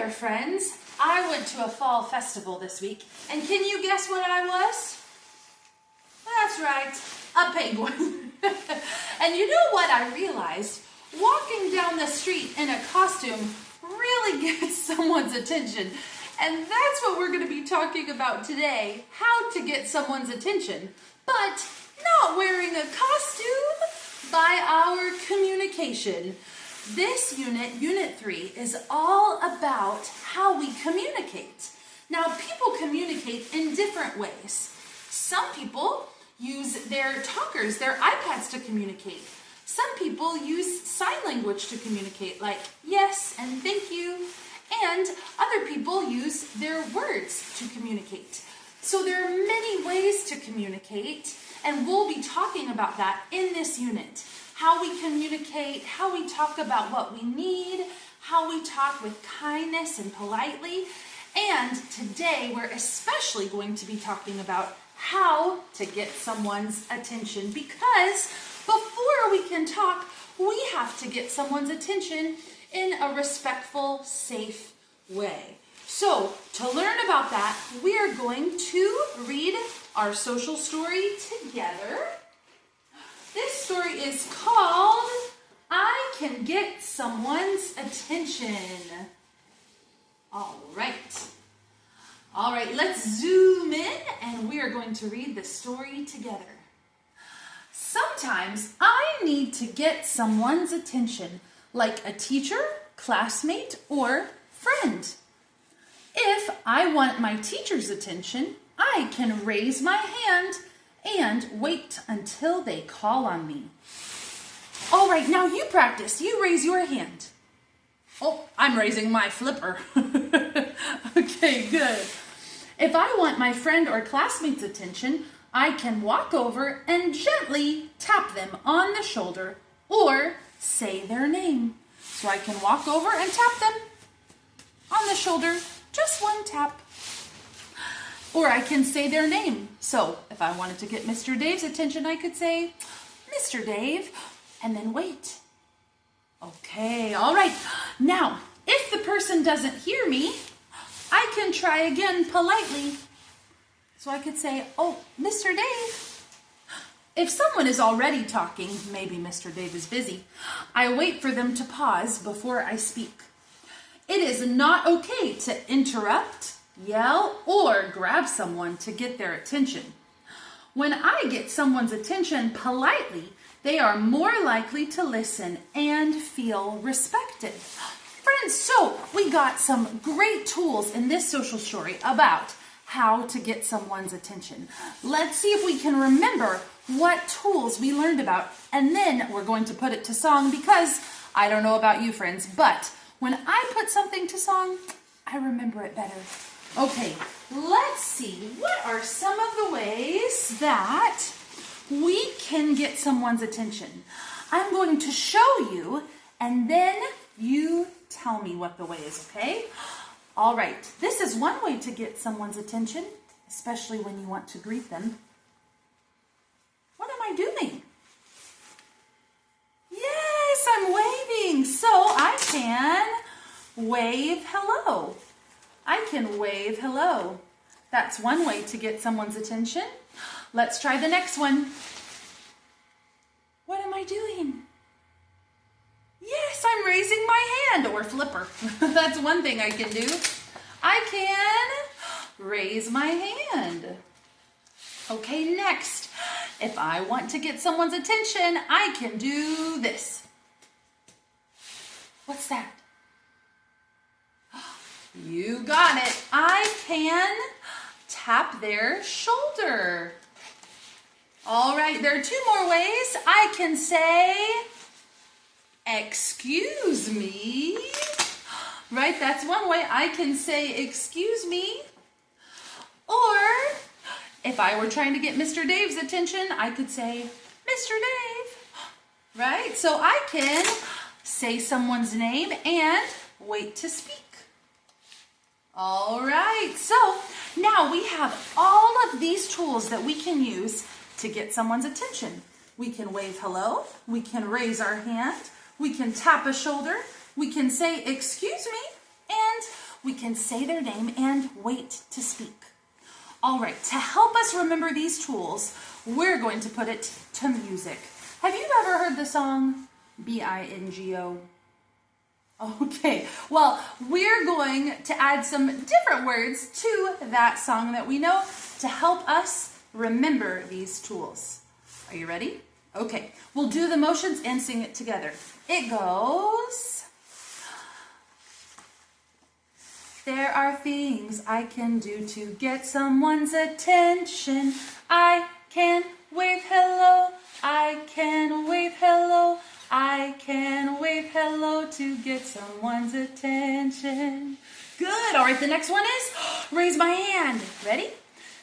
there, friends. I went to a fall festival this week, and can you guess what I was? That's right, a penguin. And you know what I realized? Walking down the street in a costume really gets someone's attention. And that's what we're going to be talking about today, how to get someone's attention, but not wearing a costume by our communication. This unit, Unit 3, is all about how we communicate. Now, people communicate in different ways. Some people use their talkers, their iPads to communicate. Some people use sign language to communicate, like yes and thank you. And other people use their words to communicate. So there are many ways to communicate, and we'll be talking about that in this unit. How we communicate, how we talk about what we need, how we talk with kindness and politely. And today we're especially going to be talking about how to get someone's attention, because before we can talk, we have to get someone's attention in a respectful, safe way. So, to learn about that, we are going to read our social story together. This story is called, I Can Get Someone's Attention. All right, let's zoom in, and we are going to read the story together. Sometimes I need to get someone's attention, like a teacher, classmate, or friend. If I want my teacher's attention, I can raise my hand and wait until they call on me. All right, now you practice. You raise your hand. Oh, I'm raising my flipper. Okay, good. If I want my friend or classmate's attention, I can walk over and gently tap them on the shoulder or say their name. So I can walk over and tap them on the shoulder, just one tap. Or I can say their name. So if I wanted to get Mr. Dave's attention, I could say, Mr. Dave, and then wait. Okay, all right. Now, if the person doesn't hear me, I can try again politely. So I could say, oh, Mr. Dave. If someone is already talking, maybe Mr. Dave is busy, I wait for them to pause before I speak. It is not okay to interrupt, yell, or grab someone to get their attention. When I get someone's attention politely, they are more likely to listen and feel respected. Friends, so we got some great tools in this social story about how to get someone's attention. Let's see if we can remember what tools we learned about, and then we're going to put it to song, because I don't know about you, friends, but when I put something to song, I remember it better. Okay, let's see. What are some of the ways that we can get someone's attention? I'm going to show you, and then you tell me what the way is, okay? All right, this is one way to get someone's attention, especially when you want to greet them. What am I doing? Yes, I'm waving. So I can wave hello. I can wave hello. That's one way to get someone's attention. Let's try the next one. What am I doing? Yes, I'm raising my hand, or flipper. That's one thing I can do. I can raise my hand. Okay, next. If I want to get someone's attention, I can do this. What's that? You got it. I can tap their shoulder. All right, there are two more ways. I can say, excuse me. Right, that's one way. I can say, excuse me. Or if I were trying to get Mr. Dave's attention, I could say, Mr. Dave. Right, so I can say someone's name and wait to speak. All right, so now we have all of these tools that we can use to get someone's attention. We can wave hello, we can raise our hand, we can tap a shoulder, we can say excuse me, and we can say their name and wait to speak. All right, to help us remember these tools, we're going to put it to music. Have you ever heard the song B-I-N-G-O? Okay, well, we're going to add some different words to that song that we know to help us remember these tools. Are you ready? Okay, we'll do the motions and sing it together. It goes... There are things I can do to get someone's attention. I can wave hello. I can wave hello. I can wave hello to get someone's attention. Good. All right, the next one is raise my hand. Ready?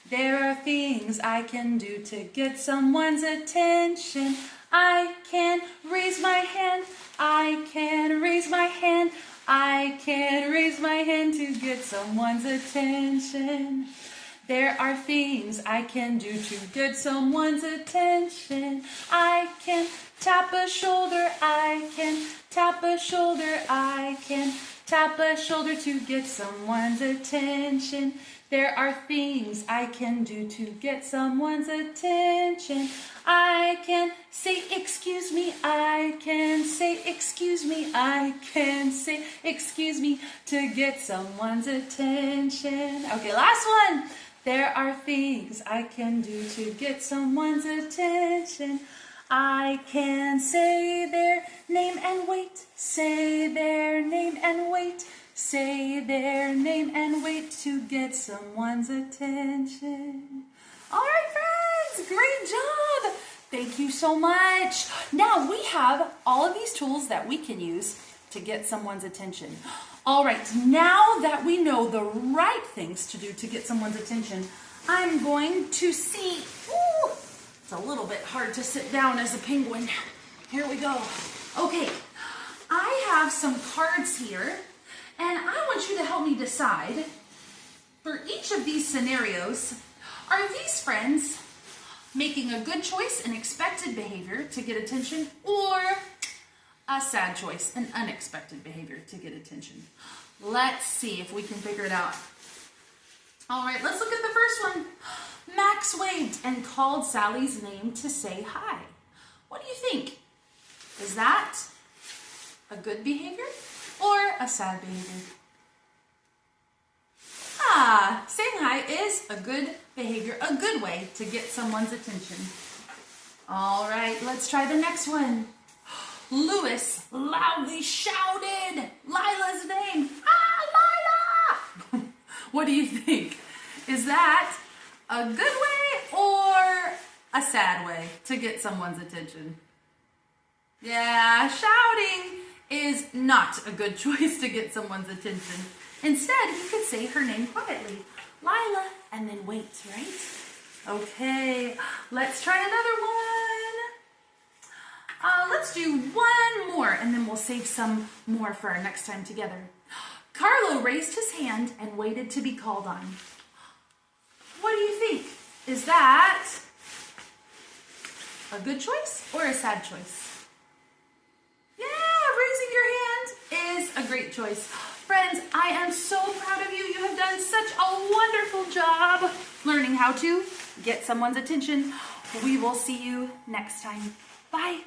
There are things I can do to get someone's attention. I can raise my hand. I can raise my hand. I can raise my hand to get someone's attention. There are things I can do to get someone's attention. I can tap a shoulder. I can tap a shoulder. I can tap a shoulder to get someone's attention. There are things I can do to get someone's attention. I can say excuse me. I can say excuse me. I can say excuse me to get someone's attention. Okay, last one. There are things I can do to get someone's attention. I can say their name and wait. Say their name and wait. Say their name and wait to get someone's attention. All right, friends, great job. Thank you so much. Now we have all of these tools that we can use to get someone's attention. All right, now that we know the right things to do to get someone's attention, I'm going to see, it's a little bit hard to sit down as a penguin. Here we go. Okay, I have some cards here, and I want you to help me decide, for each of these scenarios, are these friends making a good choice, an expected behavior to get attention, or a sad choice, an unexpected behavior to get attention? Let's see if we can figure it out. All right, let's look at the first one. Max waved and called Sally's name to say hi. What do you think? Is that a good behavior or a sad behavior? Saying hi is a good behavior, a good way to get someone's attention. All right, let's try the next one. Lewis loudly shouted Lila's name. Lila! What do you think? Is that a good way or a sad way to get someone's attention? Yeah, shouting is not a good choice to get someone's attention. Instead, you could say her name quietly, Lila, and then wait, right? Okay, let's try another one. Let's do one more, and then we'll save some more for our next time together. Carlo raised his hand and waited to be called on. What do you think? Is that a good choice or a sad choice? Yeah, raising your hand is a great choice. Friends, I am so proud of you. You have done such a wonderful job learning how to get someone's attention. We will see you next time. Bye.